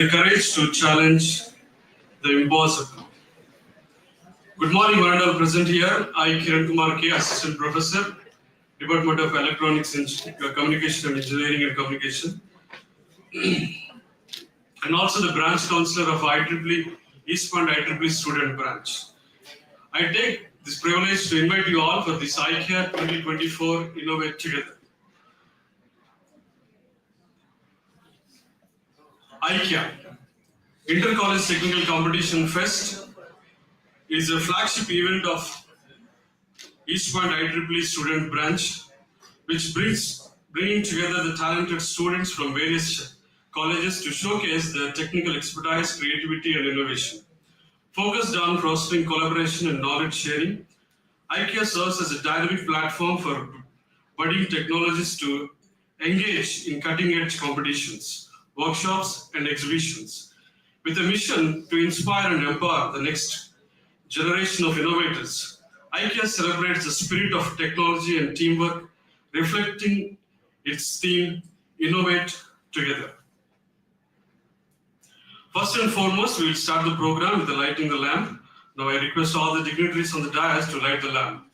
The courage to challenge the impossible. Good morning, one and all present here. I, Kiran Kumar K, Assistant Professor, Department of Electronics, Communication and Engineering and Communication, and also the Branch Counselor of IEEE East Point IEEE Student Branch. I take this privilege to invite you all for this Aikya 2024 Innovate Together. Aikya, Inter-College Technical Competition Fest, is a flagship event of East Point IEEE Student Branch, which bringing together the talented students from various colleges to showcase their technical expertise, creativity, and innovation. Focused on fostering collaboration and knowledge sharing, Aikya serves as a dynamic platform for budding technologists to engage in cutting-edge competitions, workshops, and exhibitions, with a mission to inspire and empower the next generation of innovators. Aikya celebrates the spirit of technology and teamwork, reflecting its theme, Innovate Together. First and foremost, we will start the program with the lighting the lamp. Now I request all the dignitaries on the dais to light the lamp.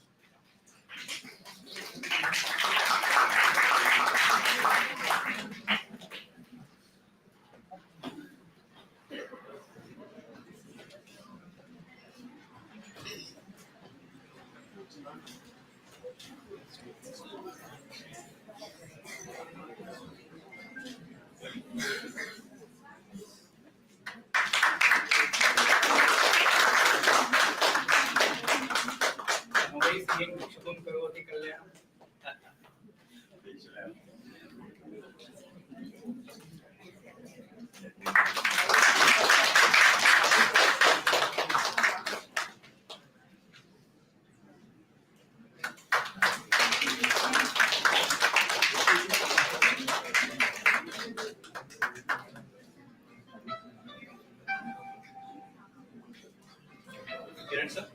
Kiran sir.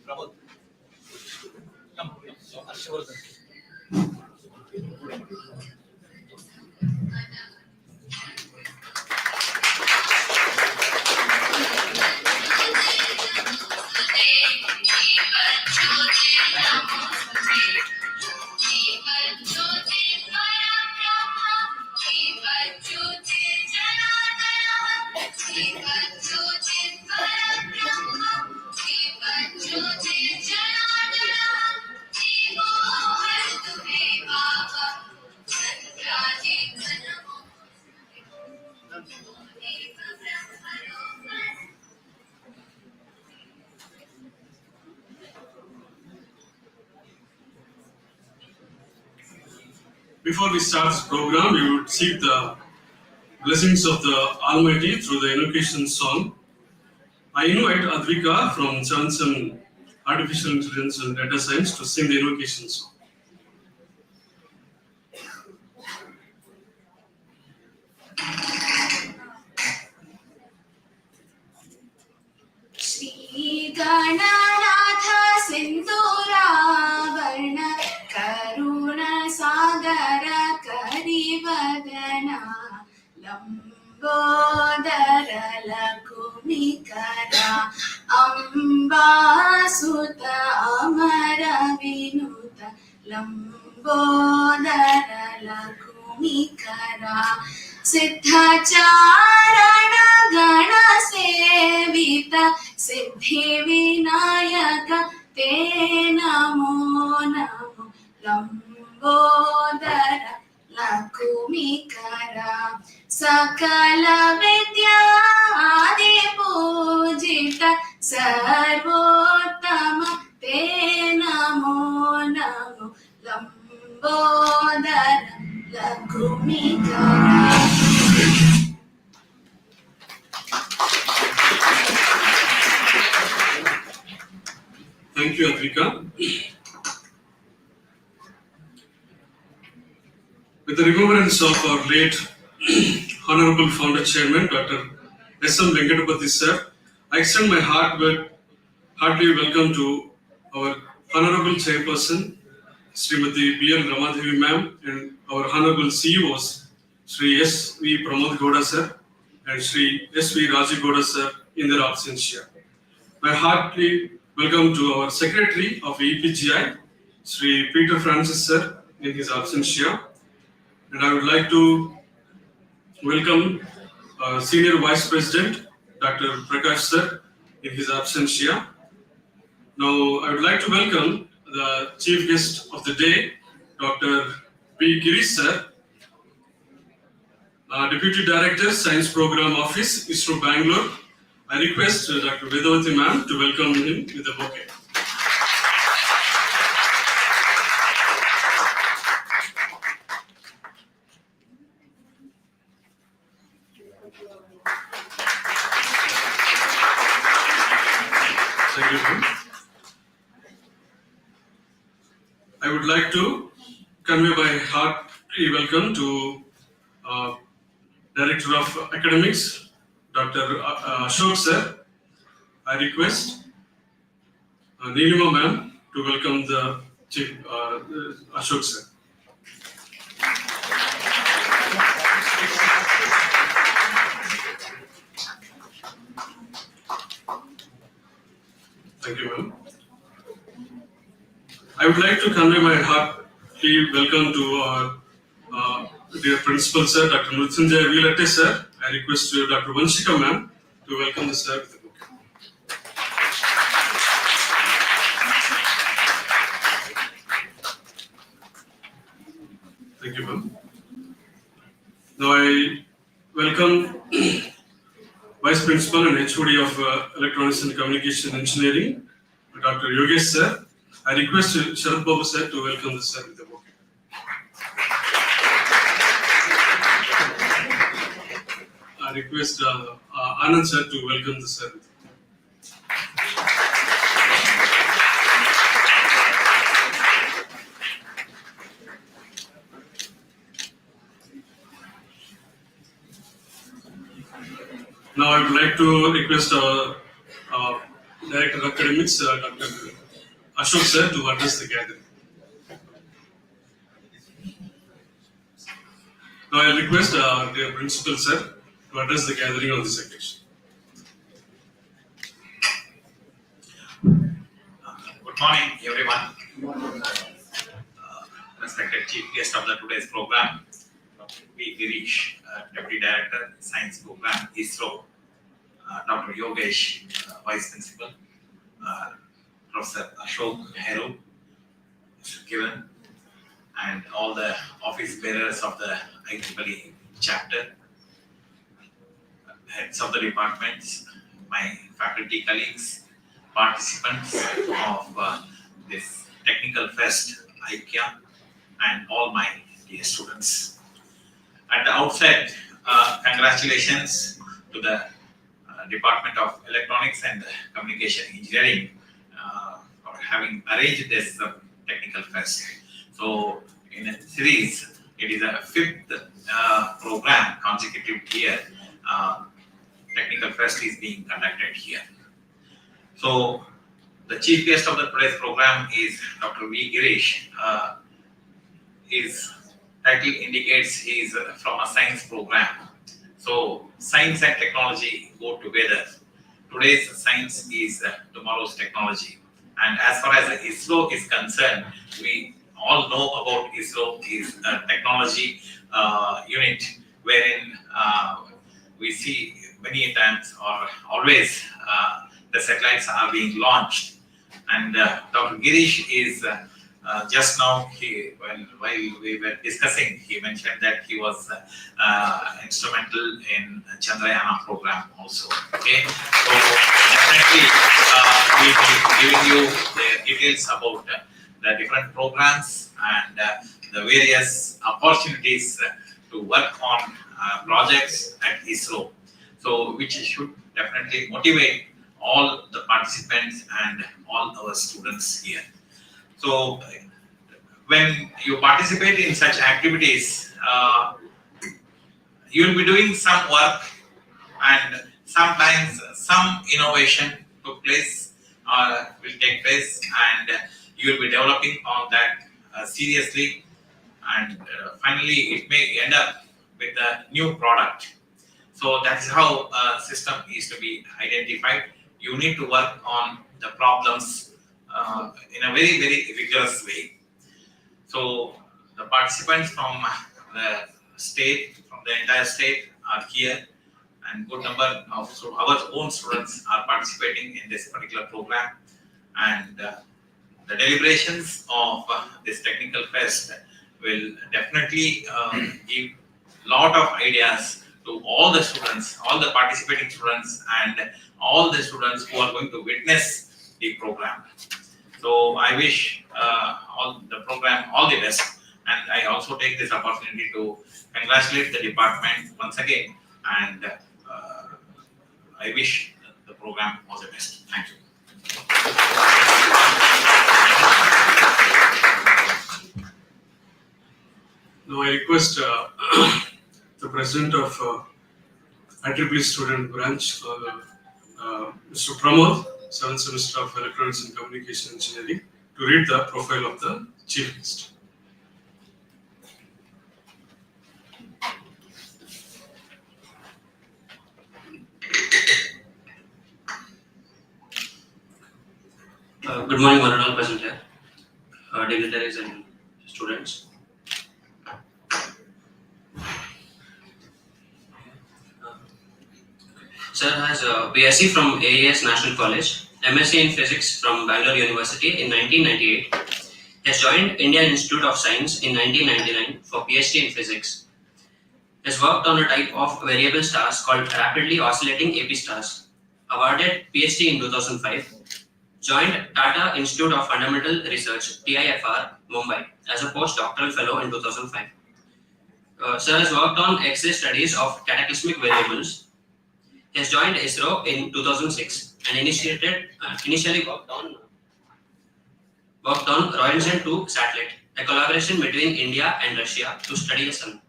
Prabodh. Come. Harshvardhan. Before we start the program, we would seek the blessings of the Almighty through the invocation song. I invite Advika from Johnson Artificial Intelligence and Data Science to sing the invocation song. Shri Gananatha Sindhuravarna Karuna Sagara Karivadana Lambodara Lakumikara Ambasuta Amara Vinuta Lambodara Lakumikara Siddhacharana Gana Sevita Siddhi Vinayaka Te Namo Namo Lambodara Lakumikara Sakala Vidya Adi Pujita Sarvottama Te Namo Namo Lambodara Lakumikara. Thank you, Advika. With the remembrance of our late Honorable Founder Chairman, Dr. S.M. Venkatapati Sir, I extend my heartily welcome to our Honorable Chairperson, Srimati B.L. Ramadevi Ma'am, and our Honorable CEOs, Sri S.V. Pramod Gowda Sir and Sri S.V. Rajiv Gowda Sir in their absence here. My heartily welcome to our Secretary of EPGI, Sri Peter Francis Sir in his absence here. And I would like to welcome Senior Vice President, Dr. Prakash Sir in his absence here. Now, I would like to welcome the chief guest of the day, Dr. B. Girish Sir, Deputy Director, Science Program Office, ISRO Bangalore. I request Dr. Vedavati Ma'am to welcome him with a bouquet. Thank you, ma'am. I would like to convey my hearty welcome to Director of Academics, Dr. Ashok Sir. I request Neelima Ma'am to welcome the Chief Ashok Sir. Thank you, ma'am. I would like to convey my hearty welcome to our dear Principal Sir, Dr. Mrutyunjay Veelatte Sir. I request Dr. Vanshika Ma'am to welcome the Sir with the book. Thank you, ma'am. Now I welcome Vice Principal and HOD of Electronics and Communication Engineering, Dr. Yogesh Sir. I request Sharad Babu Sir to welcome the Sir with the book. I request Anand Sir to welcome the Sir. Now I would like to request Director of Academics, Dr. Ashok Sir, to address the gathering. Now I request the Principal Sir to address the gathering on this occasion. Good morning, everyone. Respected Chief Guest of the today's program, Dr. B. Girish, Deputy Director, Science Program, ISRO, Dr. Yogesh, Vice Principal, Professor Ashok Heru, Mr. Kiran, and all the office bearers of the IEEE chapter, heads of the departments, my faculty colleagues, participants of this technical fest, Aikya, and all my dear students. At the outset, congratulations to the Department of Electronics and Communication Engineering for having arranged this technical fest. So, in a series, it is a fifth program, consecutive year, technical fest is being conducted here. So, the chief guest of the today's program is Dr. V. Girish. His title indicates he is from a science program. So, science and technology go together. Today's science is tomorrow's technology. And as far as ISRO is concerned, we all know about ISRO is a technology unit wherein we see many times or always the satellites are being launched. And Dr. Girish is just now, while we were discussing, he mentioned that he was instrumental in Chandrayaan program also. Okay, so definitely we will be giving you the details about the different programs and the various opportunities to work on projects at ISRO. So, which should definitely motivate all the participants and all our students here. So, when you participate in such activities, you will be doing some work and sometimes some innovation took place or will take place, and you will be developing on that seriously, and finally it may end up with a new product. So that is how a system is to be identified. You need to work on the problems in a very, very rigorous way. So the participants from the state, from the entire state are here, and good number of our own students are participating in this particular program. And the deliberations of this technical fest will definitely give lot of ideas to all the students, all the participating students, and all the students who are going to witness the program. So I wish all the program all the best, and I also take this opportunity to congratulate the department once again, and I wish the program all the best. Thank you. Now I request the president of IEEE student branch, Mr. Pramod, 7th semester of Electronics and Communication Engineering, to read the profile of the chief guest. Good morning, one and all present here, dignitaries and students. Sir has a BSc from AES National College, MSc in Physics from Bangalore University in 1998. He has joined Indian Institute of Science in 1999 for PhD in Physics. He has worked on a type of variable stars called rapidly oscillating AP stars. Awarded PhD in 2005. Joined Tata Institute of Fundamental Research, TIFR, Mumbai, as a postdoctoral fellow in 2005. Sir has worked on X-ray studies of cataclysmic variables. He has joined ISRO in 2006 and initially worked on Roentgen 2 satellite, a collaboration between India and Russia to study the sun.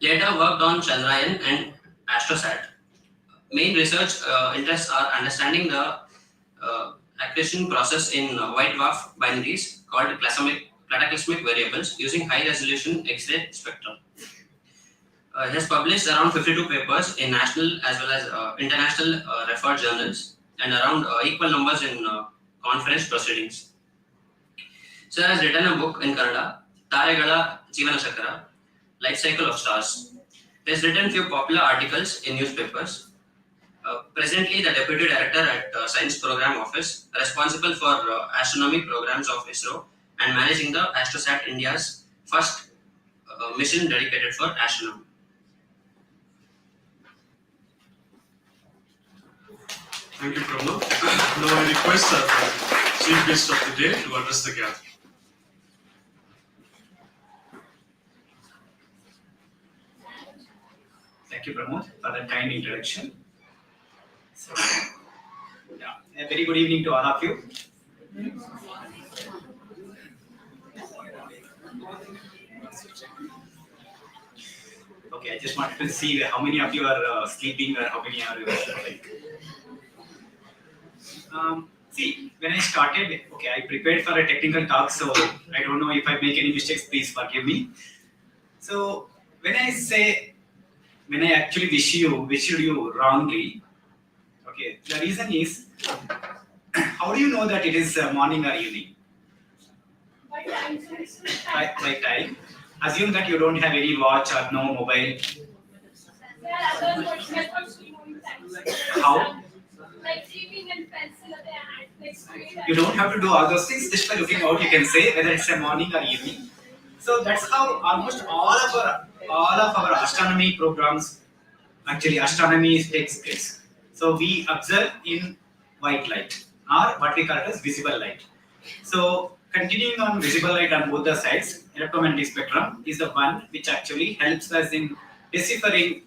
Later worked on Chandrayaan and Astrosat. Main research interests are understanding the accretion process in white dwarf binaries called cataclysmic variables using high resolution X-ray spectrum. He has published around 52 papers in national as well as international referred journals and around equal numbers in conference proceedings. Sir has written a book in Kannada, Taregala Jeevana Chakra, Life Cycle of Stars. He has written few popular articles in newspapers. Presently, the Deputy Director at Science Program Office, responsible for astronomy programs of ISRO and managing the Astrosat India's first mission dedicated for astronomy. Thank you, Pramod. Now I request the chief guest of the day to address the gathering. Thank you, Pramod, for that kind introduction. So, a very good evening to all of you. Okay, I just wanted to see how many of you are sleeping or how many are like. See, when I started, okay, I prepared for a technical talk, so I don't know if I make any mistakes, please forgive me. So, when I actually wished you wrongly, okay, the reason is, how do you know that it is morning or evening? By time. Assume that you don't have any watch or no mobile. How? Like keeping and pencil at the hand, like straight You don't have to do all those things. Just by looking out, you can say whether it's a morning or evening. So that's how almost all of our astronomy programs, actually astronomy takes place. So we observe in white light or what we call it as visible light. So continuing on visible light on both the sides, electromagnetic spectrum is the one which actually helps us in deciphering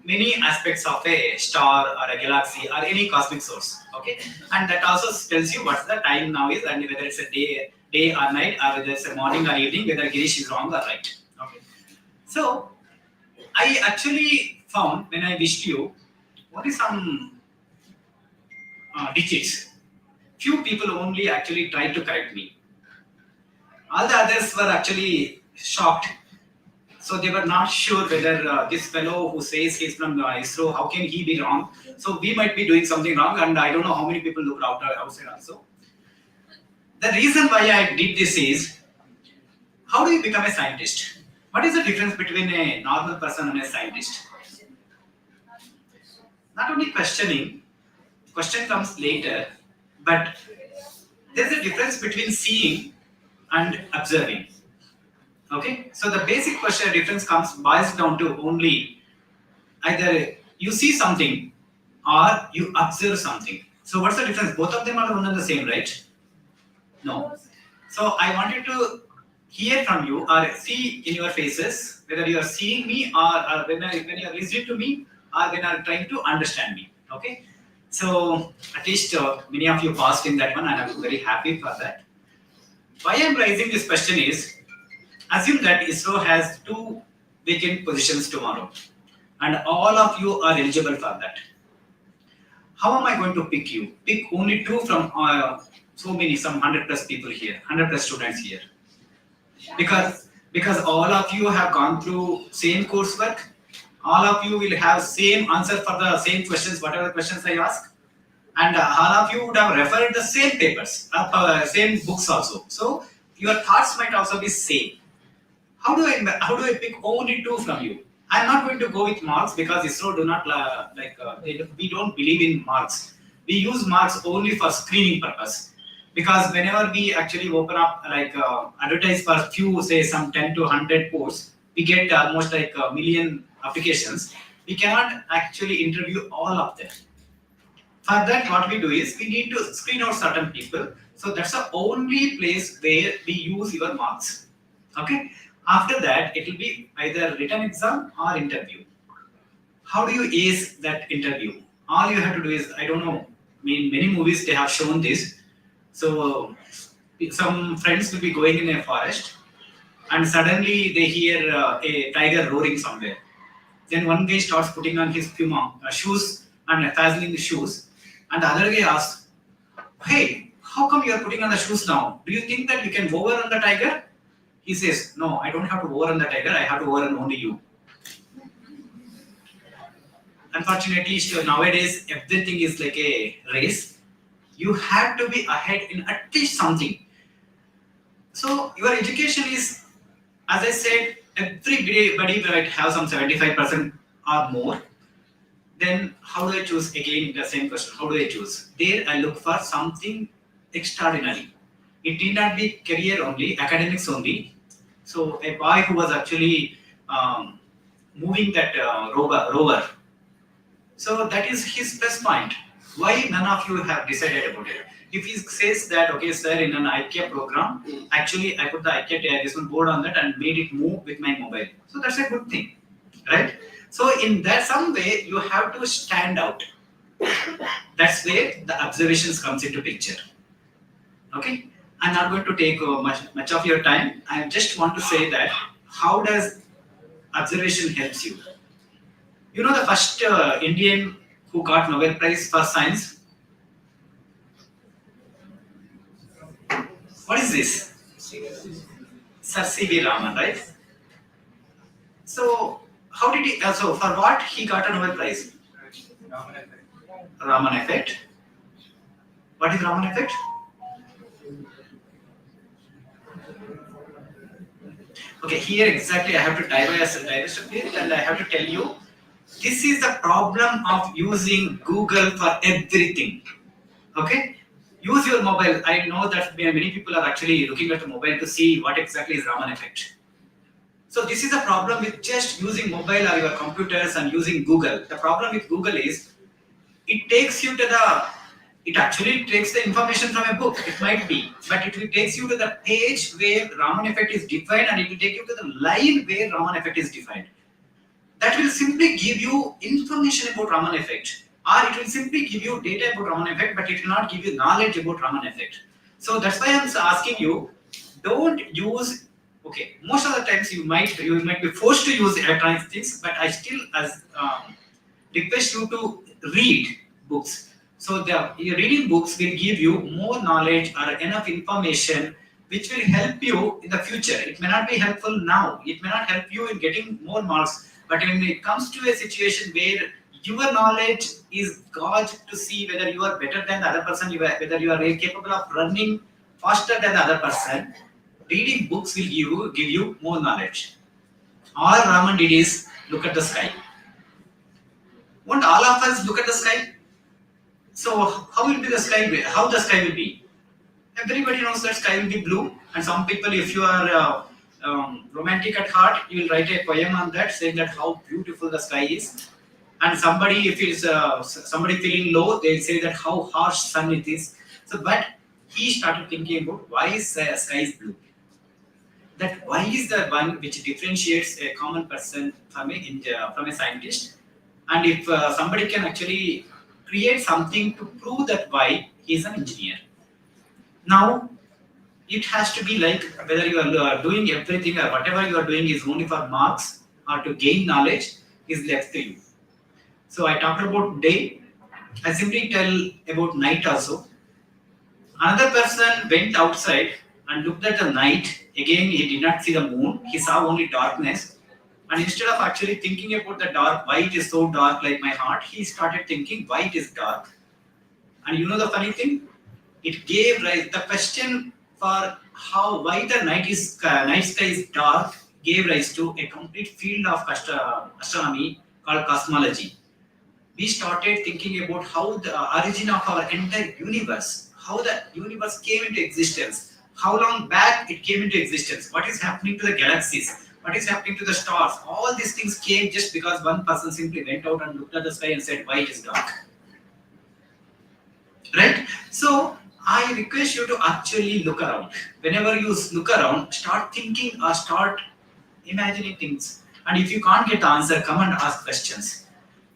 many aspects of a star or a galaxy or any cosmic source. Okay, and that also tells you what the time now is and whether it's a day or night or whether it's a morning or evening, whether Girish is wrong or right. Okay, so I actually found when I wished you, only some digits. Few people only actually tried to correct me. All the others were actually shocked. So they were not sure whether this fellow who says he's from ISRO, how can he be wrong? So we might be doing something wrong, and I don't know how many people looked outside also. The reason why I did this is, how do you become a scientist? What is the difference between a normal person and a scientist? Not only questioning, question comes later, but there's a difference between seeing and observing. Okay, so the basic question difference boils down to only either you see something or you observe something. So what's the difference? Both of them are one and the same, right? No. So I wanted to hear from you or see in your faces whether you are seeing me or when you are listening to me or when you are trying to understand me. Okay. So at least many of you passed in that one, and I'm very happy for that. Why I'm raising this question is, assume that ISRO has 2 vacant positions tomorrow, and all of you are eligible for that. How am I going to pick you? Pick only 2 from some 100 plus people here, 100 plus students here. Because all of you have gone through same coursework, all of you will have same answer for the same questions, whatever questions I ask, and all of you would have referred the same papers, same books also. So your thoughts might also be same. How do I pick only 2 from you? I'm not going to go with marks because ISRO do not we don't believe in marks. We use marks only for screening purpose. Because whenever we actually open up advertise for few, say some 10 to 100 posts, we get almost like a million applications. We cannot actually interview all of them. For that, what we do is we need to screen out certain people. So that's the only place where we use your marks. Okay. After that, it will be either written exam or interview. How do you ace that interview? All you have to do is, I don't know, many movies they have shown this. So some friends will be going in a forest and suddenly they hear a tiger roaring somewhere. Then one guy starts putting on his Puma shoes and fastening the shoes, and the other guy asks, "Hey, how come you are putting on the shoes now? Do you think that you can overrun the tiger?" He says, "No, I don't have to overrun the tiger. I have to overrun only you." Unfortunately, nowadays everything is like a race. You have to be ahead in at least something. So your education is, as I said, everybody might have some 75% or more. Then how do I choose? Again, the same question. How do I choose? There I look for something extraordinary. It need not be career only, academics only. So a boy who was actually moving that rover. So that is his plus point. Why none of you have decided about it? If he says that, okay, sir, in an Aikya program, actually I put the Aikya adjustment board on that and made it move with my mobile. So that's a good thing, right? So in that some way, you have to stand out. That's where the observations comes into picture. Okay, I'm not going to take much of your time. I just want to say that how does observation helps you? You know the first Indian who got Nobel Prize for Science? What is this? Sir C.V. Raman, right? So how did he? So for what he got a Nobel Prize? Raman effect. What is Raman effect? Okay, here exactly I have to divest a bit and I have to tell you, this is the problem of using Google for everything. Okay, use your mobile. I know that many people are actually looking at the mobile to see what exactly is Raman effect. So this is a problem with just using mobile or your computers and using Google. The problem with Google is it takes you to it actually takes the information from a book, it might be, but it will takes you to the page where Raman effect is defined, and it will take you to the line where Raman effect is defined. That will simply give you information about Raman effect, or it will simply give you data about Raman effect, but it will not give you knowledge about Raman effect. So that's why I'm asking you, don't use. Okay, most of the times you might be forced to use electronic things, but I still request you to read books. So your reading books will give you more knowledge or enough information which will help you in the future. It may not be helpful now, it may not help you in getting more marks, but when it comes to a situation where your knowledge is gauged to see whether you are better than the other person, whether you are capable of running faster than the other person, reading books will give you more knowledge. All Raman did is look at the sky. Won't all of us look at the sky? So how will be the sky? How the sky will be? Everybody knows that sky will be blue, and some people, if you are romantic at heart, you will write a poem on that, saying that how beautiful the sky is. And somebody, if it's somebody feeling low, they'll say that how harsh sun it is. So, but he started thinking about why is sky is blue. That why is the one which differentiates a common person from a scientist. And if somebody can actually create something to prove that why, he is an engineer. Now, it has to be like whether you are doing everything or whatever you are doing is only for marks or to gain knowledge is left to you. So I talked about day. I simply tell about night also. Another person went outside and looked at the night. Again, he did not see the moon. He saw only darkness. And instead of actually thinking about the dark, why it is so dark like my heart, he started thinking why it is dark. And you know the funny thing? It gave rise, the question for why the night sky is dark gave rise to a complete field of astronomy called cosmology. We started thinking about how the origin of our entire universe, how the universe came into existence, how long back it came into existence, what is happening to the galaxies, what is happening to the stars. All these things came just because one person simply went out and looked at the sky and said, why it is dark? Right? So, I request you to actually look around. Whenever you look around, start thinking or start imagining things. And if you can't get the answer, come and ask questions.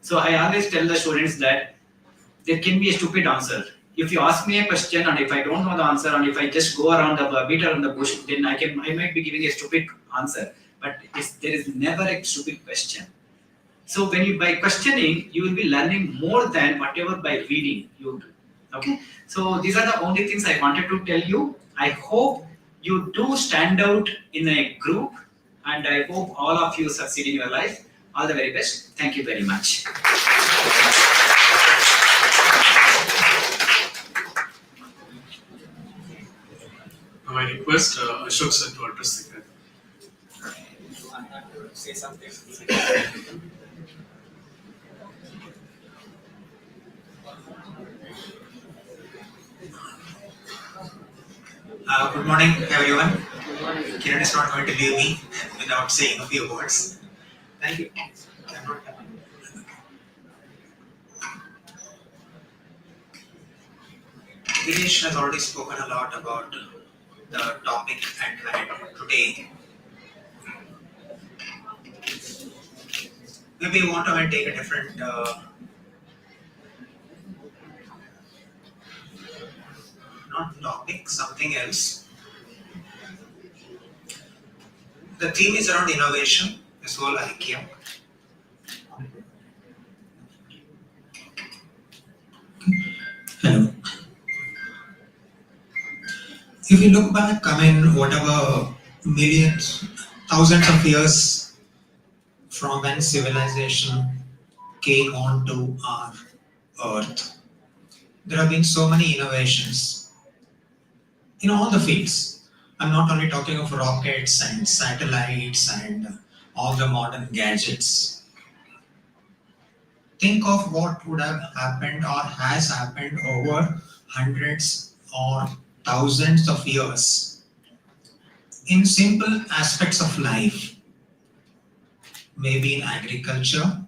So I always tell the students that there can be a stupid answer. If you ask me a question and if I don't know the answer and if I just go around the beat around the bush, then I might be giving a stupid answer. But there is never a stupid question. So when you by questioning, you will be learning more than whatever by reading you do. Okay, so these are the only things I wanted to tell you. I hope you do stand out in a group, and I hope all of you succeed in your life. All the very best. Thank you very much. Now I request Ashok sir to address the crowd. Say something. Good morning, everyone. Kiran is not going to leave me without saying a few words. Thank you. Dinesh has already spoken a lot about the topic at hand today. Maybe we want to take a different not topic, something else. The theme is around innovation, this whole Aikya. Hello. If you look back, whatever millions, thousands of years from when civilization came onto our earth, there have been so many innovations in all the fields. I'm not only talking of rockets and satellites and all the modern gadgets. Think of what would have happened or has happened over hundreds or thousands of years in simple aspects of life. Maybe in agriculture,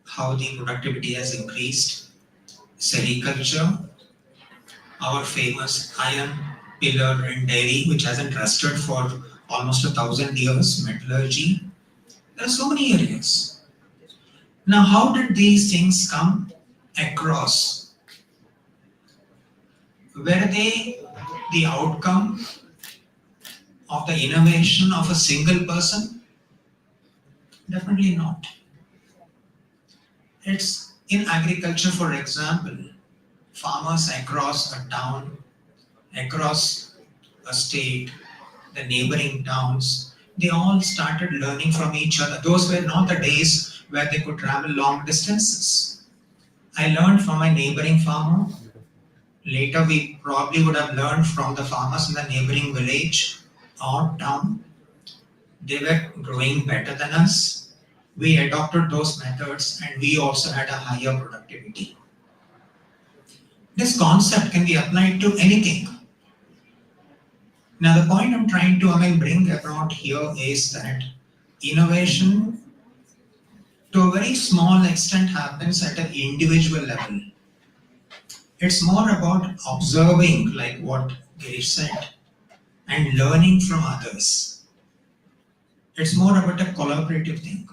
how the productivity has increased, sericulture, our famous iron pillar in Delhi, which hasn't rusted for almost 1,000 years, metallurgy. There are so many areas. Now, how did these things come across? Were they the outcome of the innovation of a single person? Definitely not. It's In agriculture, for example, farmers across a town, across a state, the neighboring towns, they all started learning from each other. Those were not the days where they could travel long distances. I learned from my neighboring farmer. Later, we probably would have learned from the farmers in the neighboring village or town. They were growing better than us. We adopted those methods and we also had a higher productivity. This concept can be applied to anything. Now, the point I'm trying to bring about here is that innovation to a very small extent happens at an individual level. It's more about observing, like what Girish said, and learning from others. It's more about a collaborative thing.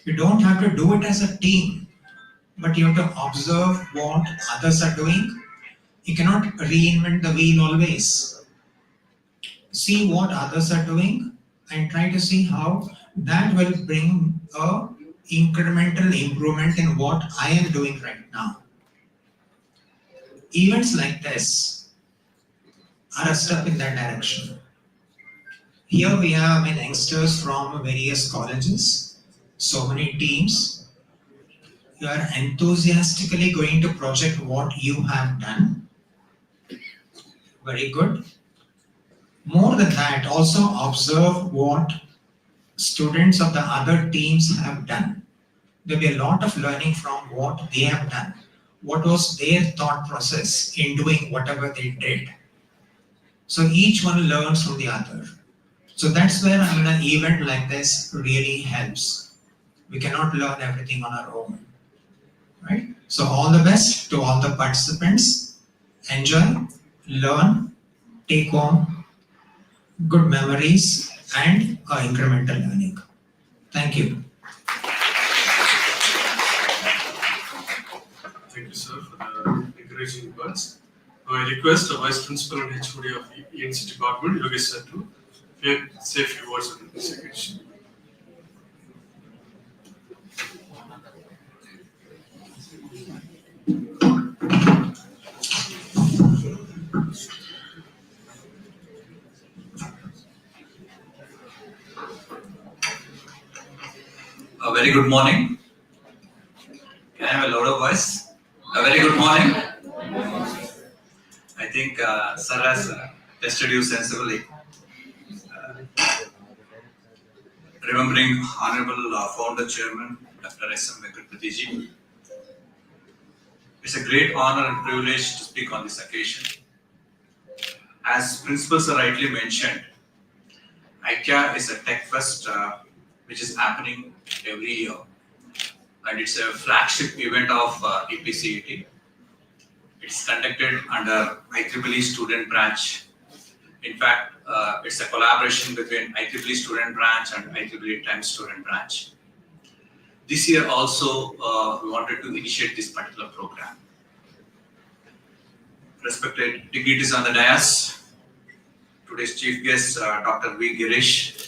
You don't have to do it as a team, but you have to observe what others are doing. You cannot reinvent the wheel always. See what others are doing and try to see how that will bring a incremental improvement in what I am doing right now. Events like this are a step in that direction. Here we have youngsters from various colleges, so many teams. You are enthusiastically going to project what you have done. Very good. More than that, also observe what students of the other teams have done. There'll be a lot of learning from what they have done. What was their thought process in doing whatever they did? So each one learns from the other. So that's where an event like this really helps. We cannot learn everything on our own, right? So all the best to all the participants. Enjoy, learn, take home good memories and incremental learning. Thank you. Thank you, sir, for the encouraging words. Now I request the Vice Principal and HOD of ENC Department, Yogesh sir, to say a few words on this occasion. A very good morning. Can I have a louder voice? A very good morning. I think Sir has tested you sensibly. Remembering Honorable Founder Chairman Dr. S.M. Venkatapati ji, it's a great honor and privilege to speak on this occasion. As Principal Sir rightly mentioned, Aikya is a tech fest which is happening every year, and it's a flagship event of EPCET. It's conducted under IEEE student branch. In fact, it's a collaboration between IEEE student branch and IEEE Times student branch. This year also, we wanted to initiate this particular program. Respected dignitaries on the dais, today's chief guest, Dr. V. Girish.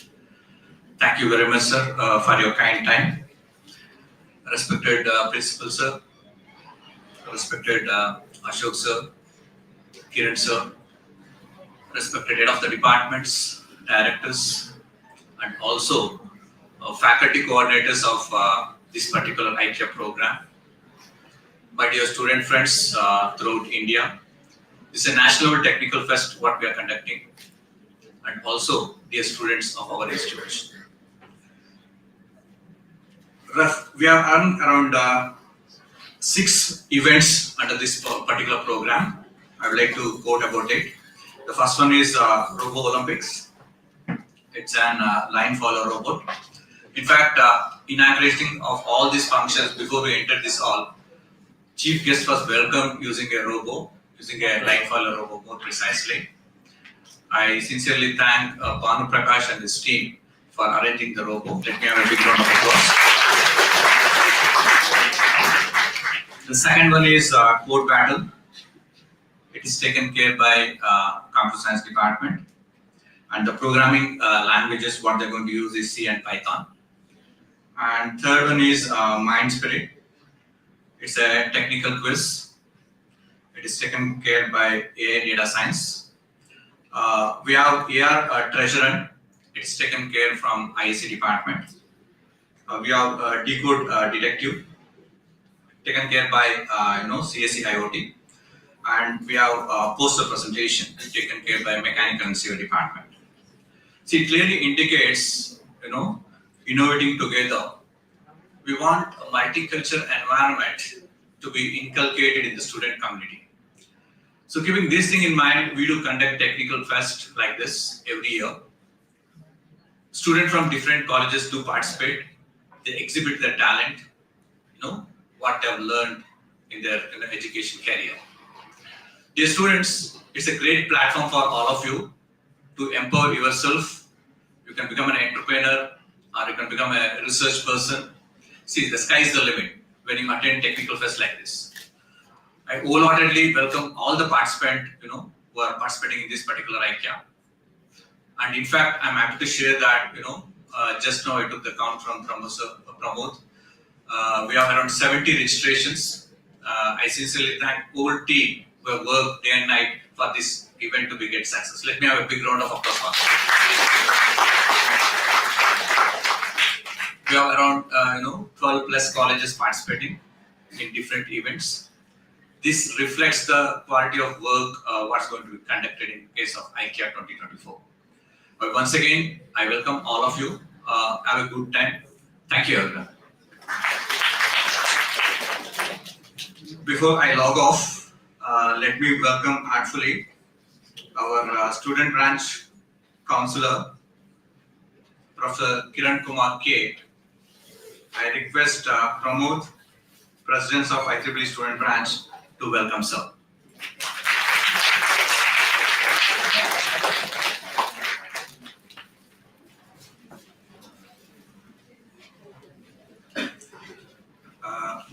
Thank you very much, sir, for your kind time. Respected Principal Sir, respected Ashok Sir, Kiran Sir, respected head of the departments, directors, and also faculty coordinators of this particular Aikya program. My dear student friends throughout India, this is a national technical fest what we are conducting, and also dear students of our institution. We have run around 6 events under this particular program. I would like to quote about it. The first one is Robo Olympics. It's an line follower robot. In fact, inaugurating of all these functions before we entered this hall, chief guest was welcomed using a robo, using a line follower robot more precisely. I sincerely thank Banu Prakash and his team for arranging the robo. Let me have a big round of applause. The second one is code battle. It is taken care by computer science department, and the programming languages what they're going to use is C and Python. And third one is mind spirit. It's a technical quiz. It is taken care by AI Data Science. We have AR Treasurer. It's taken care from IC department. We have Decode Detective, taken care by CSE IoT, and we have poster presentation taken care by Mechanical and Civil department. See, it clearly indicates innovating together. We want a multicultural environment to be inculcated in the student community. So keeping this thing in mind, we do conduct technical fest like this every year. Students from different colleges do participate. They exhibit their talent, what they have learned in their education career. Dear students, it's a great platform for all of you to empower yourself. You can become an entrepreneur or you can become a research person. See, the sky is the limit when you attend technical fest like this. I wholeheartedly welcome all the participants, who are participating in this particular Aikya. And in fact, I'm happy to share that, just now I took the count from Pramod. We have around 70 registrations. I sincerely thank whole team who have worked day and night for this event to be a success. Let me have a big round of applause for them. We have around 12 plus colleges participating in different events. This reflects the quality of work what's going to be conducted in case of Aikya 2024. But once again, I welcome all of you. Have a good time. Thank you, everyone. Before I log off, let me welcome heartfully our student branch counselor, Professor Kiran Kumar K. I request Pramod, President of IEEE Student Branch, to welcome sir.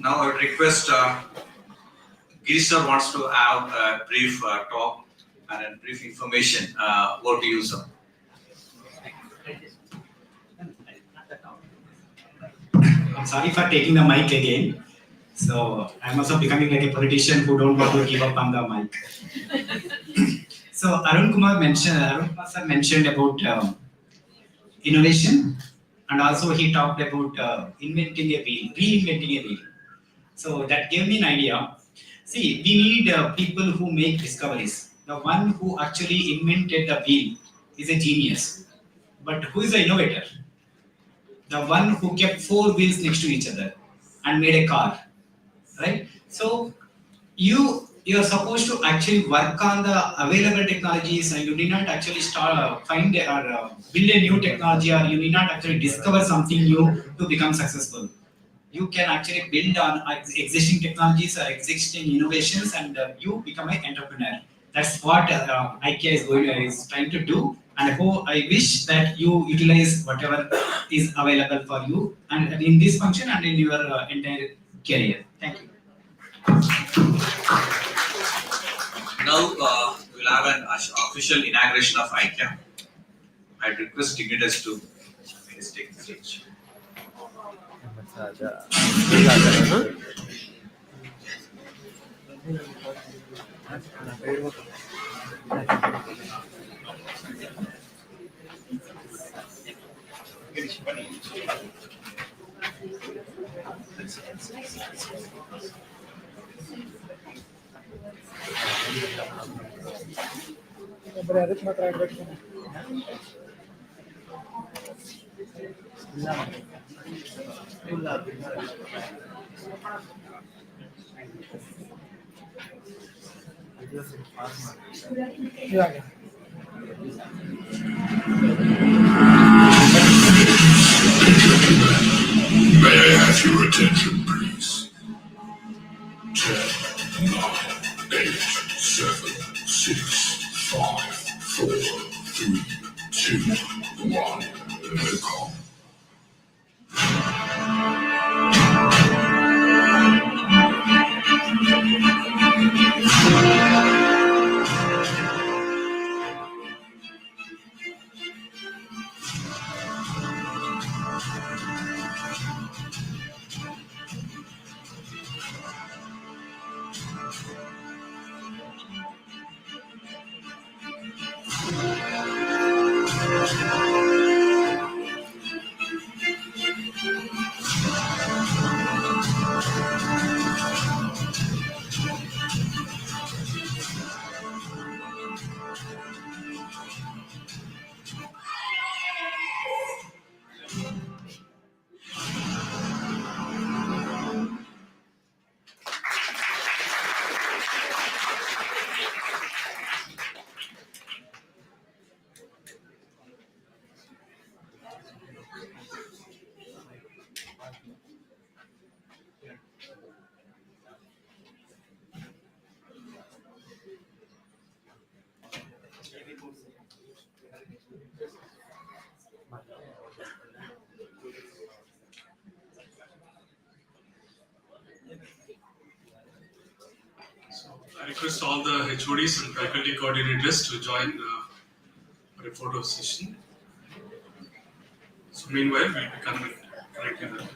Now I would request Girish sir wants to have a brief talk and a brief information. Over to you, sir. I'm sorry for taking the mic again. So I'm also becoming like a politician who don't want to give up on the mic. So Arun Kumar sir mentioned about innovation, and also he talked about inventing a wheel, reinventing a wheel. So that gave me an idea. See, we need people who make discoveries. The one who actually invented the wheel is a genius. But who is the innovator? The one who kept four wheels next to each other and made a car, right? So you're supposed to actually work on the available technologies, and you need not actually find or build a new technology, or you need not actually discover something new to become successful. You can actually build on existing technologies or existing innovations, and you become an entrepreneur. That's what Aikya is trying to do, and I wish that you utilize whatever is available for you, and in this function and in your entire career. Thank you. Now we'll have an official inauguration of Aikya. I request dignitaries to please take the stage. May I have your attention, please? 10, 9, 8, 7, 6, 5, 4, 3, 2, 1, welcome. I request all the HODs and faculty coordinators to join for a photo session. So meanwhile, we'll be connecting them.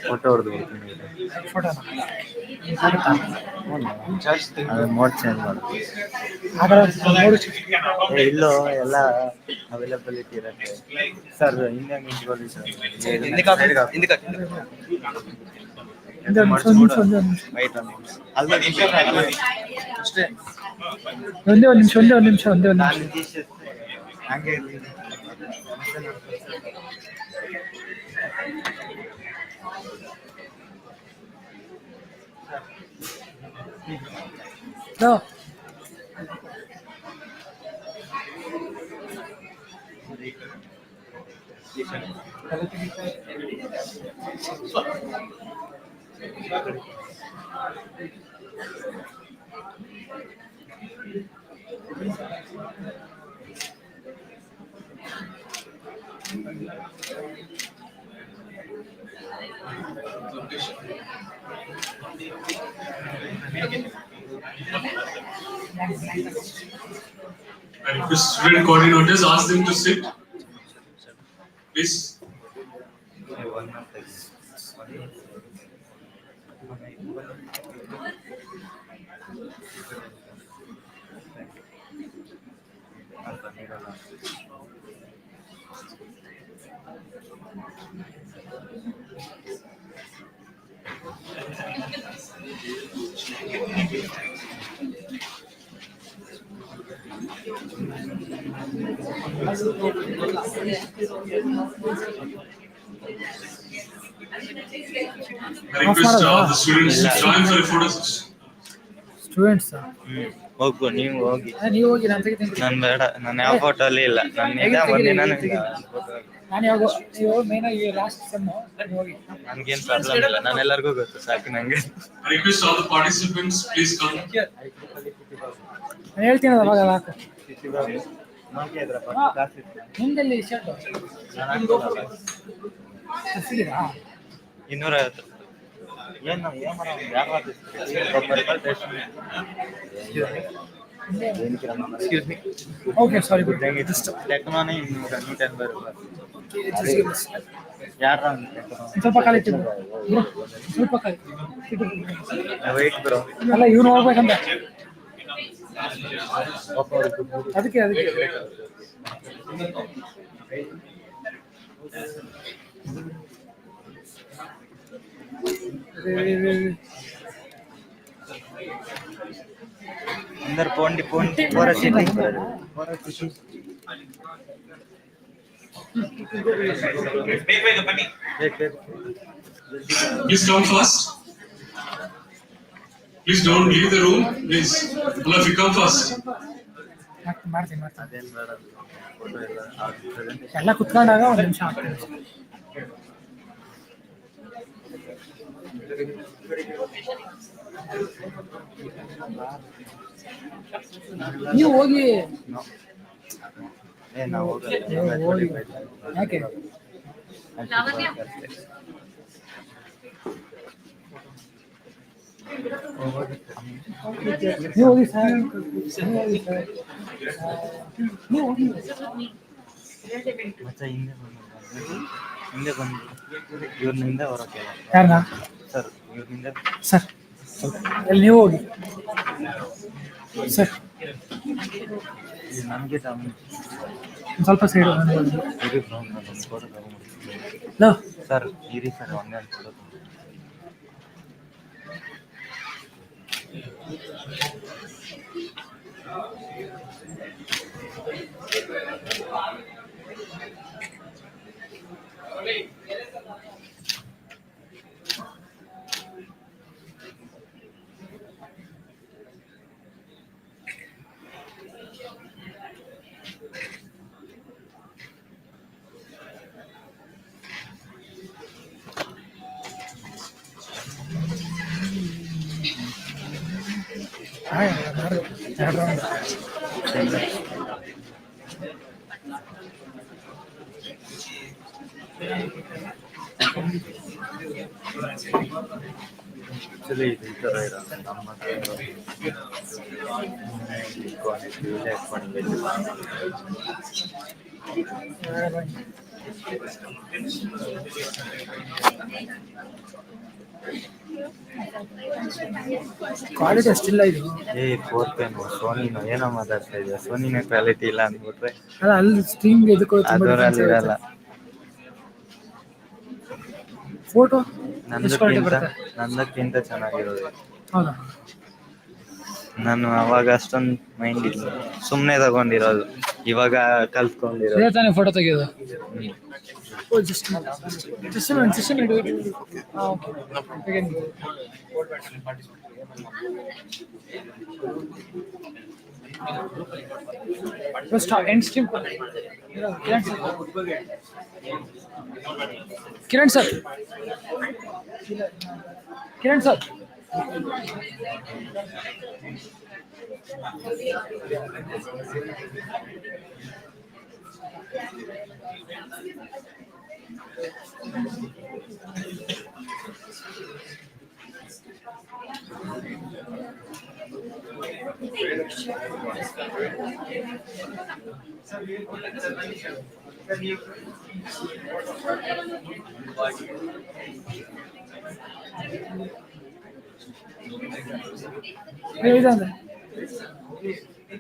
Photo ಹೊಡೆದು ಅದು mode change ಮಾಡೋದು ಇಲ್ಲೋ ಎಲ್ಲ availability ಇರುತ್ತೆ sir ಹಿಂದೆ ನಿಂತ್ಕೊಳ್ಳಿ sir white ಅಷ್ಟೇ ಒಂದೇ ಒಂದು ನಿಮಿಷ ಹಂಗೆ No. I request student coordinators, ask them to sit. Please. I request all the students to join for a photo session. Students ಹೋಗು ನೀವು ಹೋಗಿ ನೀವು ಹೋಗಿ ನಾನು ತೆಗಿತೀನಿ ನಾನು ಬೇಡ ನಾನು ಯಾವ ಫೋಟೋ ಅಲ್ಲಿ ಇಲ್ಲ ನನ್ನ ಒಂದಿನ ನಾನು ಯಾವಾಗ ನೀವು ಮೇನ್ ಆಗಿ ಲಾಸ್ಟ್ ಸೆಮ್ ಹೋಗಿ ನನ್ಗೇನು ಪ್ರಾಬ್ಲಮ್ ಇಲ್ಲ ನಾನು ಎಲ್ಲರಿಗೂ ಗೊತ್ತು ಸಾಕು ನಂಗೆ I request all the participants, please come. ನಾನು ಹೇಳ್ತೀನಿ ಅವಾಗ ಹಾಕು ನೋಡ್ತಿದ್ರಪ್ಪ ಮುಂದಲ್ಲಿ ಶರ್ಟ್ ಸಿಗಿರಾ 250 ಏನು ಏನು ಮಾಡೋ ಯಾರು excuse me okay sorry good ಟೆಕ್ನೋನೇ 110 ಯಾರ ಸ್ವಲ್ಪ ಖಾಲಿ ಇತ್ತು ಸ್ವಲ್ಪ ಖಾಲಿ ವೆಯ್ಟ್ ಬ್ರೋ ಅಲ್ಲ ಇವನು ಹೋಗ್ಬೇಕಂತ ಅದಕ್ಕೆ अंदर पोंडी पूरा city Please come first. Please don't leave the room. Please. All of you come first. ಮಾಡ್ತೀನಿ ಅದೇನು ಬೇಡ ಫೋಟೋ ಎಲ್ಲ ಪ್ರೆಸೆಂಟೇಷನ್ ಎಲ್ಲ ಕುತ್ಕೊಂಡಾಗ ಒಂದು ನಿಮಿಷ ಆಗ್ತೀನಿ. ನೀವು ಹೋಗಿ ನಾವು ಹೋಗಿ ಯಾಕೆ ನೀವು ಹೋಗಿ ಸರ್, ನೀವು ಹೋಗಿ ಸರ್, ನೀವು ಹೋಗಿ. ಮತ್ತೆ ಹಿಂದೆ ಬಂದು ಇವ್ರನಿಂದ ಹೊರಕ್ಕೆ ಯಾರನ್ನ ಸರ್ ಇವ್ರನಿಂದ ಸರ್ ಎಲ್ಲಿ ನೀವು ಹೋಗಿ ಸರ್, ನನಗೆ ಒಂದು ಸ್ವಲ್ಪ ಸೈಡು ಇರಿ ಒಂದು ಫೋಟೋ ತಗೊಂಡ್ಬಿಡ್ತೀನಿ ಲೋ ಸರ್ ಇರಿ ಸರ್ ಒಂದೇ ಒಂದು ಫೋಟೋ ಆ್ಯಕ್ಚುಲಿ ಇದು ಈ ಥರ ಇರೋದು ನಮ್ಮ ಕ್ವಾಲಿಟಿ ಅಷ್ಟಿಲ್ಲ ಇದು. ಫೋರ್ತ್ ಸೋನಿನ ಏನೋ ಮಾತಾಡ್ತಾ ಇದೆಯಾ, ಸೋನಿನ ಕ್ವಾಲಿಟಿ ಇಲ್ಲ ಅಂದ್ಬಿಟ್ರೆ ಅಲ್ಲ ಅಲ್ಲಿ ಸ್ಟ್ರೀಮ್ ಇದಕ್ಕೂ ತುಂಬ ಡಿಫ್ರೆನ್ಸ್ ಅದರಲ್ಲಿ ಇರಲ್ಲ. ಫೋಟೋ ಎಷ್ಟು ಕ್ವಾಲಿಟಿ ಬರುತ್ತೆ? ನಂದಕ್ಕಿಂತ ಚೆನ್ನಾಗಿರೋದು. ಹೌದಾ? ನಾನು ಅವಾಗ ಅಷ್ಟೊಂದು ಮೈಂಡ್ ಇಲ್ಲ, ಸುಮ್ಮನೆ ತಗೊಂಡಿರೋದು, ಇವಾಗ ಕಲ್ತ್ಕೊಂಡಿರೋದು. ಇದೇ ತಾನೇ ಫೋಟೋ ತೆಗೆಯೋದು? Oh just end stream Kiran sir, Kiran sir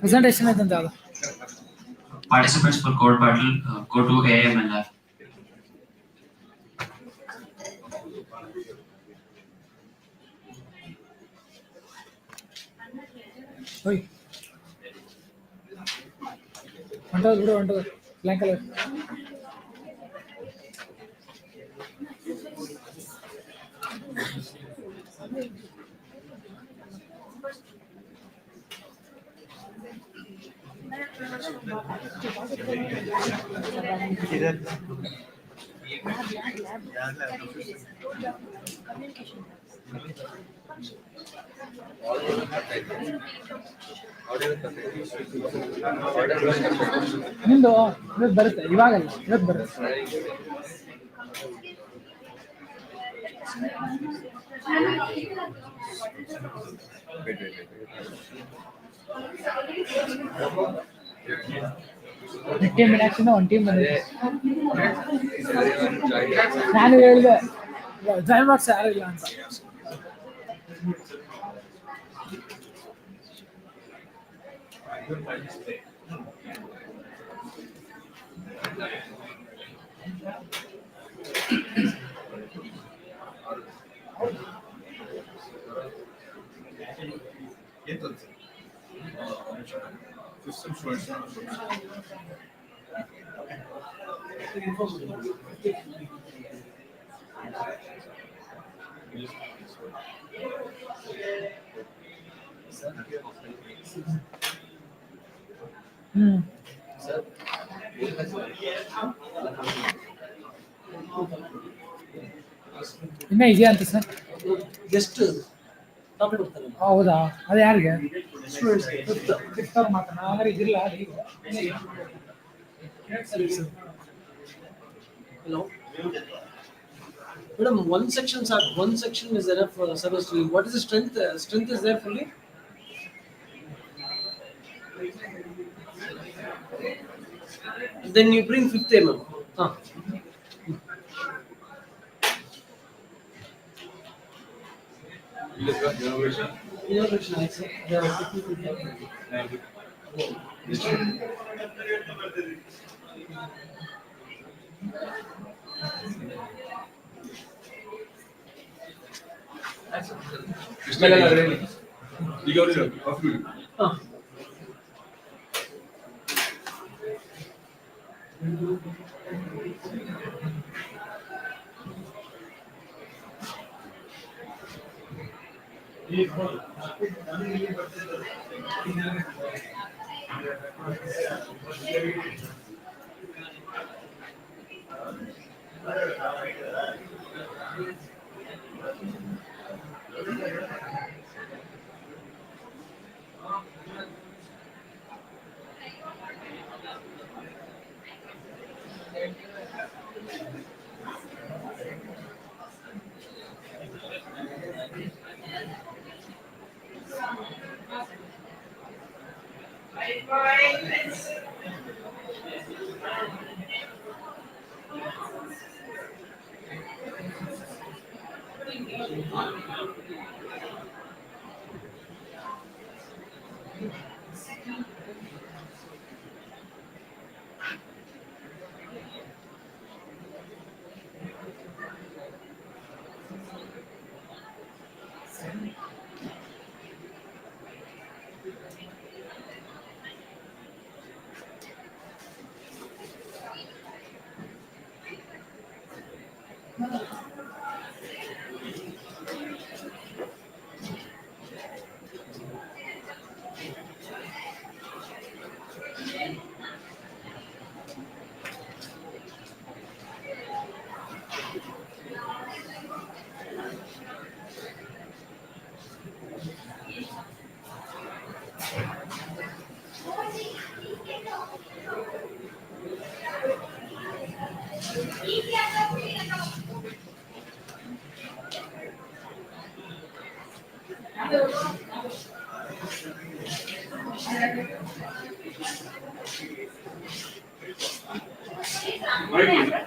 presentation ಐತಂತೆ ಅದು. Participants for code battle go to AM and Lab. ಓಯ್ ಹೊಂಟೋದು ಬಿಡು, ಹೊಂಟೋದು ಬ್ಲ್ಯಾಂಕ್ ಕಲರ್. ನಿಂದು ಇವತ್ತು ಬರುತ್ತೆ, ಇವಾಗಲ್ಲ ಇವತ್ತು ಬರುತ್ತೆ. ಟೀಮ್ ರಿಯಾಕ್ಷನ್ ಒಂದು ಟೀಮ್ ಬಂದಿದೆ. ನಾನು ಹೇಳಿದೆ ಜಾಯಿನ್ ಮಾಡ್ಸ ಯಾರು ಇಲ್ಲ ಅಂತ. ಇನ್ನ ಇದೆಯಾ ಅಂತ ಸರ್ ಗೆಸ್ಟ್ ಟಾಪಿಕ್ ಕೊಡ್ತಾರೆ ಹೌದಾ ಅದು ಯಾರಿಗೆ ಸ್ಟೂಡೆಂಟ್ಸ್ ಫಿಫ್ತ್ ಅವ್ರು ಮಾತ್ರ ಅಂದ್ರೆ ಇದಿಲ್ಲ Hello. Madam, one section is there for service to you. What is the strength? Strength is there fully? Then you bring 5th mm. Huh. Innovation, I say. Yeah, Huh.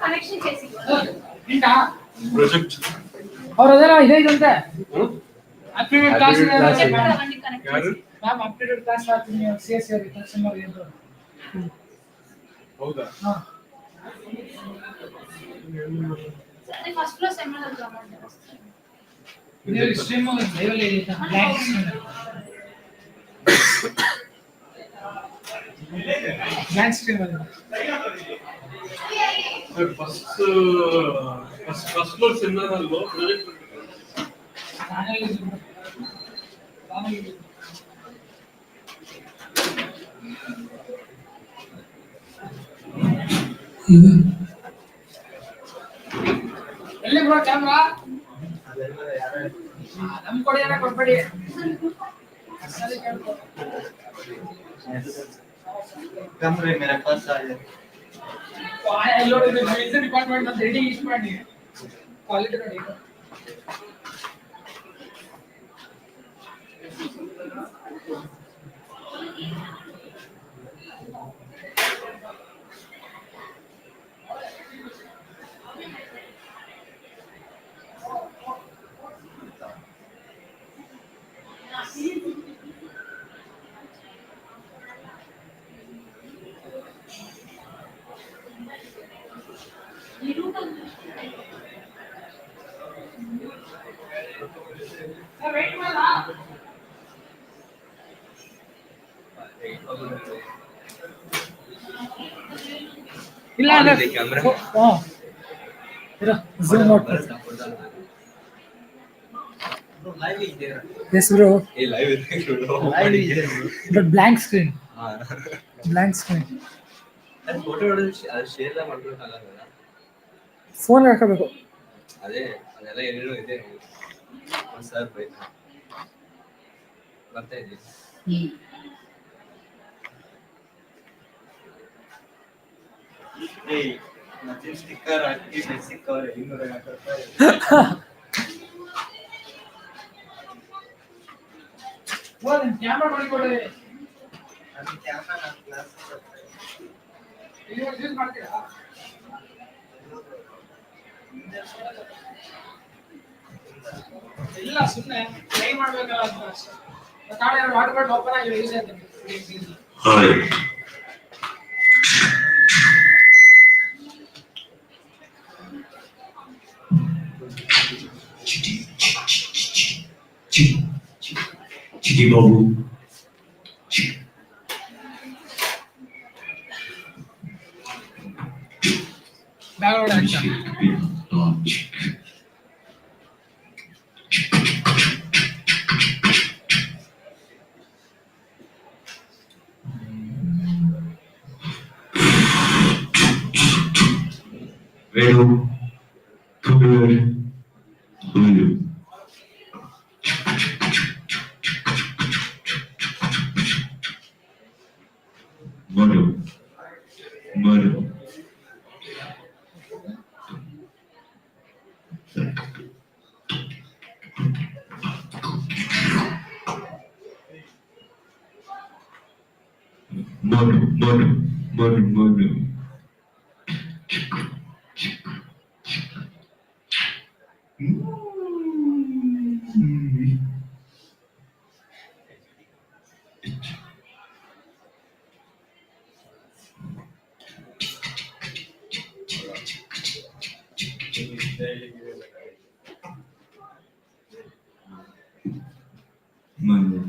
Connection చేసి ఏంటా Project. ಅವ್ರು ಅದೆಲ್ಲ ಇದೈದಂತೆ updated class అవన్నీ connect ಯಾರು? Ma'am updated class ಆಗ್ತೀನಿ C S ಅವ್ರಿಗೆ customer ಏನು ಹೌದಾ? అదే ఫస్ట్ ఫ్లోర్ సెమినార్ రమ్మంటే ನೀವು ಸ್ಟ್ರೀಮ್ ಲೈವಲ್ಲಿ ಇದೆ ಬ್ಲ್ಯಾಕ್ ಸ್ಟ್ರೀಮ್ ಅಲ್ಲಿ ಫಸ್ಟ್ ಫ್ಲೋರ್ ಸೆಮಿನಾರ್ ಅಲ್ವೋ ಪ್ರಾಜೆಕ್ಟ್ ಎಲ್ಲಿ ಬ್ರೋ ಕ್ಯಾಮ್ರಾ ನಮ್ ಕೊಡಿ ಏನೋ ಕೊಡ್ಬೇಡಿ ಅಸಲಿ ಕೇಳ್ಕೊ कमरे मेरा पास आ जाए ಎಲ್ಲೋ ಇದು ಡಿಪಾರ್ಟ್ಮೆಂಟ್ ಅಂತ ರೆಡಿ ಇಷ್ಟ ಮಾಡಿ ಕ್ವಾಲಿಟಿ ನೋಡಿ ವೇಟ್ ಮಾಡ ಇಲ್ಲ ಅಂದ್ರೆ ಹಾ ಇರೋ zoom out Yes, bro. live But blank screen. Blank screen. Photo share ಮಾಡ್ಕೊಳಕ್ಕಾಗಲ್ಲ ಫೋನ್ ಹಾಕಬೇಕು. ಅದೇ ಅದೆಲ್ಲ ಏನೇನೋ ಇದೆ ಸರ್ ಬರ್ತಾ ಇದ್ದೀವಿ. ಸ್ಟಿಕ್ಕರ್ ಹಾಕಿ ಸಿಕ್ಕವ್ರೆ 250 ಕ್ಯಾಮ್ರಾ ಮಾಡಿಕೊಡ್ರಿ. ಅದು ಕ್ಯಾಮ್ರಾ ನಾನು ಕ್ಲಾಸ್ ಯೂಸ್ ಮಾಡ್ತೀರಾ? ಇಲ್ಲ, ಸುಮ್ಮನೆ ಟ್ರೈ ಮಾಡ್ಬೇಕಲ್ಲ ಅಂತ ಅಷ್ಟೇ. ಕಾರಣ ವಾಟರ್ ಬಾಟಲ್ ಓಪನ್ ಆಗಿ ಯೂಸ್ ಆಯ್ತು. Hi. Chiki Babu. Background action. Venu, come here. Venu. Manu. Manu. Manu, Manu, Manu, Manu. Manu.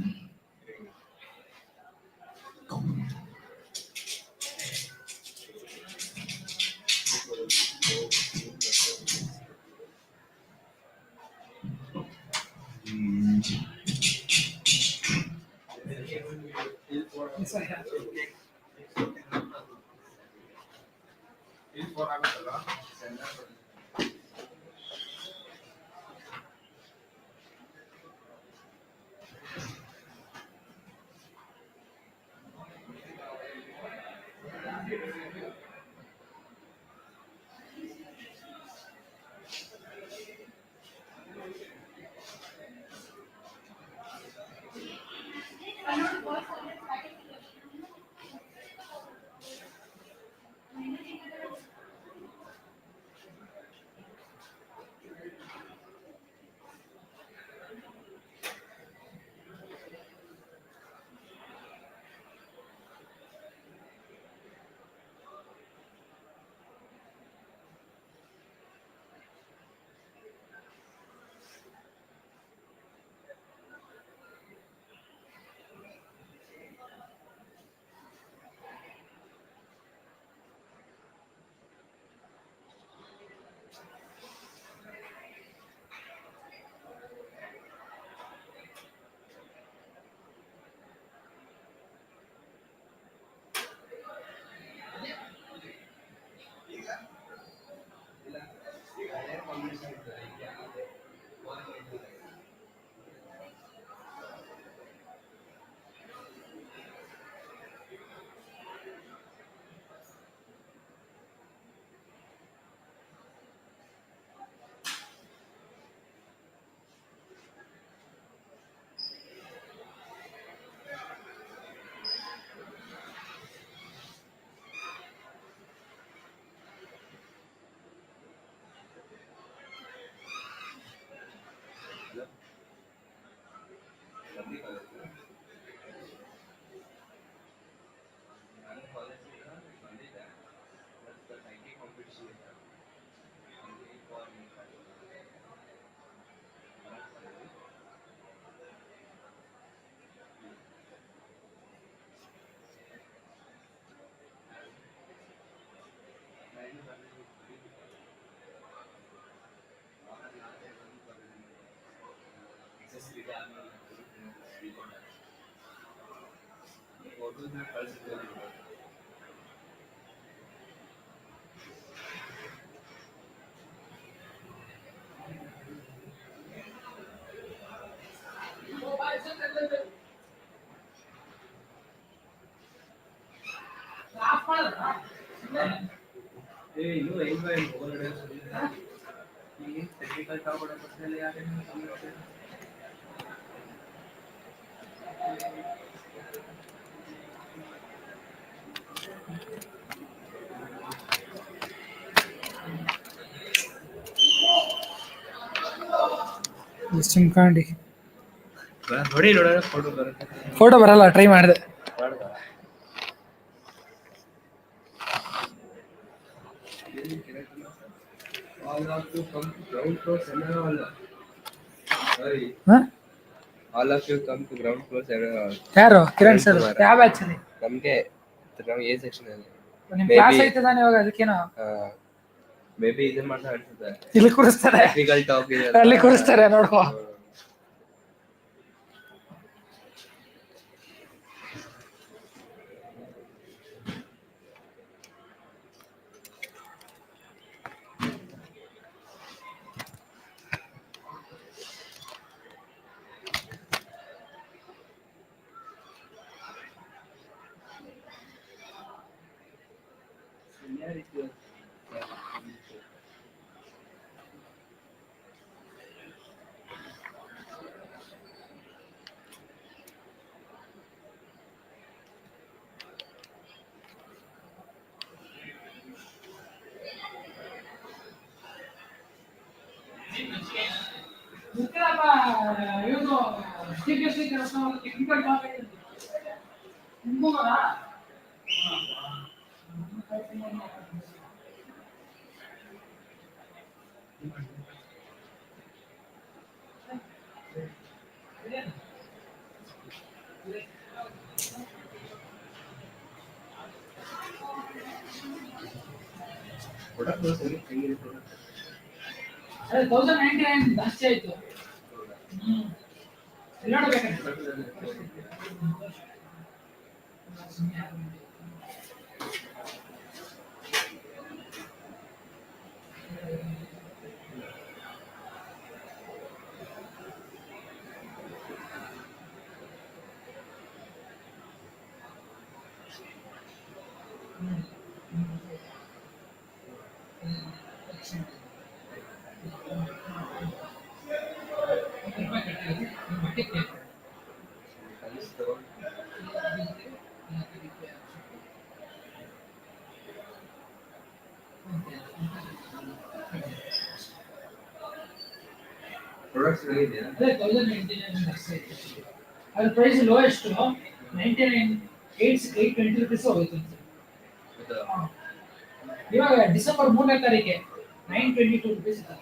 ಚಿಮ್ಕಾಂಡಿ ನೋಡಿ ನೋಡೋಣ ಫೋಟೋ ಬರುತ್ತೆ. ಫೋಟೋ ಬರಲ್ಲ, ಟ್ರೈ ಮಾಡಿದೆ. All of you come to ground floor seminar hall. Sorry. All of you come to ground floor seminar hall. ಯಾರು? Kiran sir. ಯಾವ batch ಅಲ್ಲಿ? ನಮ್ಗೆ ನಾವು ಎ ಸೆಕ್ಷನ್ ಅಲ್ಲಿ. ನಿಮ್ ಕ್ಲಾಸ್ ಐತೆ ತಾನೇ ಇವಾಗ, ಅದಕ್ಕೇನೋ ಮೇ ಬಿ ಇದನ್ನ ಮಾಡ್ತಾ ಅನ್ಸುತ್ತೆ. ಇಲ್ಲಿ ಕೂರಿಸ್ತಾರೆ, ಟೆಕ್ನಿಕಲ್ ಟಾಕ್ ಇದೆ, ಅಲ್ಲಿ ಕೂರಿಸ್ತಾರೆ ನೋಡ್ಕೋ. ಇವನು ಟೆಕ್ನಿಕಲ್ ಟಾಕ್ ಅದೇ 1099 ಜಾಸ್ತಿ ಆಯ್ತು. ಅದೇ 1099 ಜಾಸ್ತಿ ಆಯ್ತು. ಅದ್ರ ಪ್ರೈಸ್ ಲೋಯೆಸ್ಟ್ 99 820 rupees ಹೋಯ್ತು. ಇವಾಗ ಡಿಸೆಂಬರ್ 3ನೇ ತಾರೀಕಿಗೆ 922 rupees ಇತ್ತು.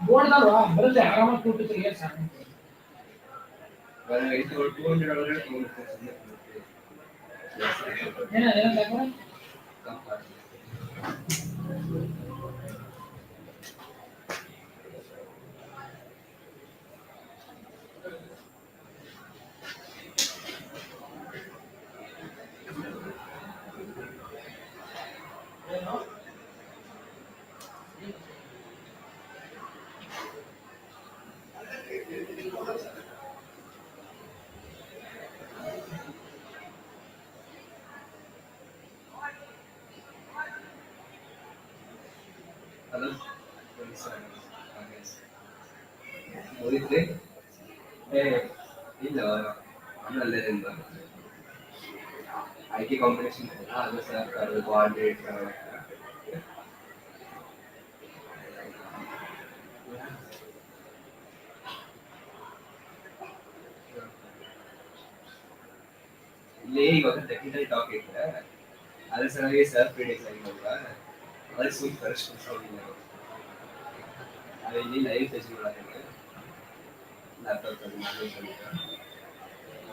ಬೋರ್ಡ್ದಲ್ವಾ ಬರುತ್ತೆ ಆರಾಮಾಗಿ 2 to 3 years ಆಗುತ್ತೆ. ಏನಂತ ಓದಿದ್ರಿ? ಇಲ್ಲ ಆಮೇಲೆ ಆಯ್ಕೆ ಕಾಂಪಿಟೇಷನ್ ಅದು ಸರ್ ಅದು ಕೋಆರ್ಡಿನೇಟ್ ಇಲ್ಲಿ ಇವಾಗ ಟೆಕ್ನಿಕಲ್ ಟಾಕ್ ಇದ್ರೆ ಅದ್ರ ಸಲುವಾಗಿ ಸರ್ ಪ್ರಿಡಿಕ್ಸ್ ಆಗಿಲ್ವಾ ಅದಕ್ಕೆ ಸುಮ್ಮನೆ ಕರೆಕ್ಷನ್ಸ್ ಹೋಗಿಲ್ಲ. ಅದು ಇಲ್ಲಿ ಲೈವ್ ಸೆಷನ್ ಮಾಡೋಕ್ಕೆ ಲ್ಯಾಪ್ಟಾಪ್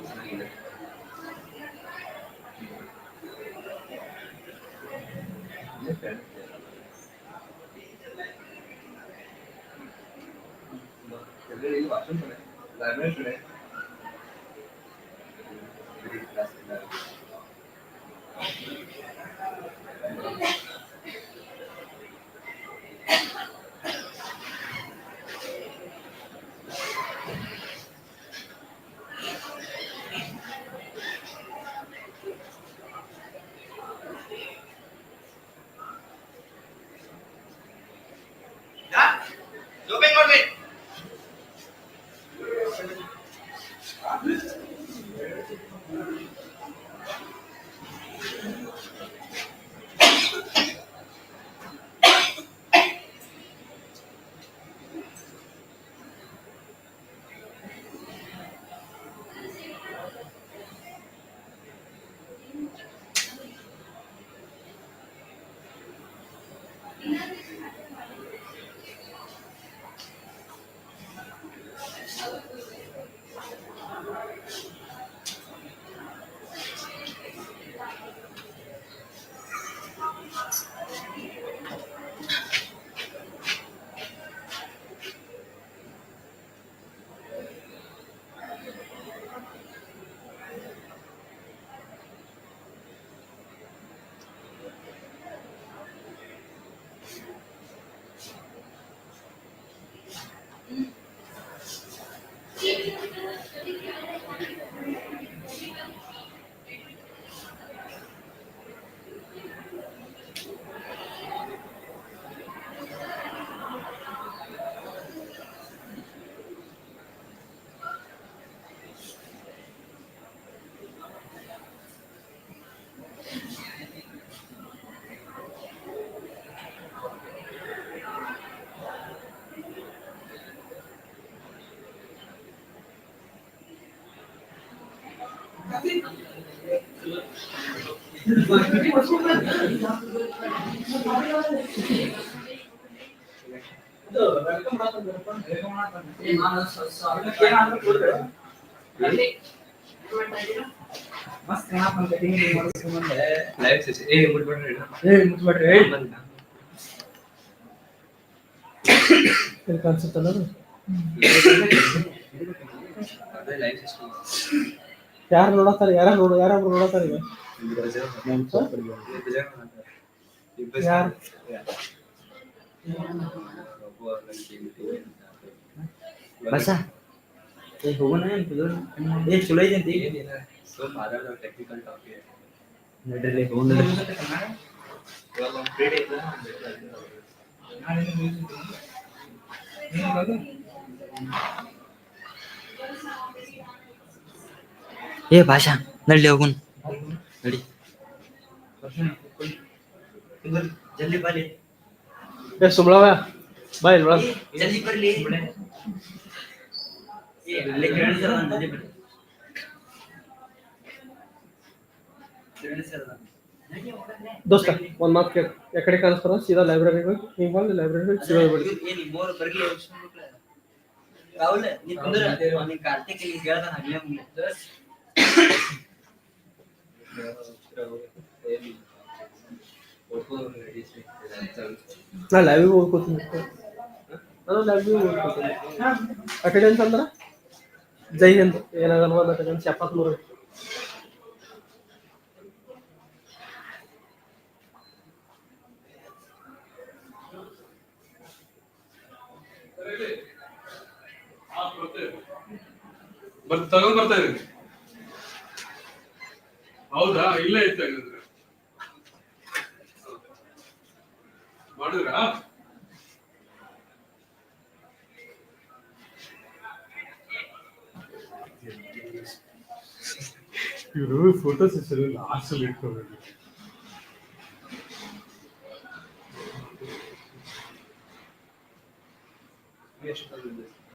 ಚೆನ್ನಾಗಿದೆ. ಇಲ್ಲಿ ವಾಶ್ರೂಮ್ ಕಡೆ ಲೈಬ್ರರಿ ಕಡೆ ಓಪನ್ ಮಾಡ್ಬೇಕು. ಮಸ್ತ್ ಲೈವ್ ಸೆಷನ್ ಮುಟ್ಬಿಟ್ರೆ ಕಾನ್ಸೆಪ್ಟ್ ಅಲ್ಲ ಅದು? ಅದೇ ಲೈವ್ ಸೆಷನ್ ಯಾರು ನೋಡತ್ತಾರೆ, ಯಾರು ನೋಡತ್ತಾರೆ ಈಗ? ಯಾರು? ಬಸ ಹೋಗೋಣ ಚಲೋ ಐತಿ ಸೊ ಮಾತಾಡೋ ಟೆಕ್ನಿಕಲ್ ಟಾಪಿಕ್ ನಡ್ರಿ ಹೋಗೋಣ ಇವಾಗ ಒಂದು ಫ್ರೀ ಡೇ ಏ ಭಾಷಾ ನಡಿ ಹೋಗುನ್ ನಡಿ ಜಲ್ದಿ ಬರ್ಲಿ ಸುಮ್ಳವ ಬಾ ಇಲ್ಲಿ ಒಳಗೆ. ಜಲ್ದಿ ಬರ್ಲಿ ಅಲ್ಲೇ ಕೇಳಿಸಲ್ಲ ಜಲ್ದಿ ಬರ್ಲಿ ದೋಸ್ತ ಒಂದ್ ಮಾತು ಕೇಳಿ, ಎಕಡೆ ಕಾಣಿಸ್ತಾರ ಸೀದಾ ಲೈಬ್ರರಿಗೆ ಹೋಗಿ ಹಿಂಗ್ ಬಂದು ಲೈಬ್ರರಿಗೆ ಸೀದಾ ಬಿಡಿ. ಏನ್ ಮೂರು ಬರ್ಲಿ ರಾಹುಲ್ ನೀ ಕುಂದ್ರ ನೀ ಕಾರ್ತಿಕ್ ಇಲ್ಲಿ ಹೇಳ್ತಾನ ಆಗ್ಲೇ ಮುಂದೆ ನಾ ಲೈಬ್ರರಿಗೆ ಓದ್ಕೋತೀನಿ, ನಾನು ಲೈಬ್ರರಿಗೆ ಓದ್ಕೋತೀನಿ. ಅಟೆಂಡೆನ್ಸ್ ಅಂದ್ರೆ ಜೈ ಹಿಂದ್ ಏನಾಗಲ್ಲ, ಒಂದು ಅಟೆಂಡೆನ್ಸ್ 73. ತಗೊಂಡ್ ಬರ್ತಾ ಇದೀನಿ. ಹೌದಾ? ಇಲ್ಲೇ ಇತ್ತು ಹಂಗಂದ್ರೆ ಮಾಡಿದ್ರಾ? ಇವರು ಫೋಟೋ ಸೆಷನ್ ಲಾಸ್ಟ್ ಅಲ್ಲಿ ಇಟ್ಕೋಬೇಕು.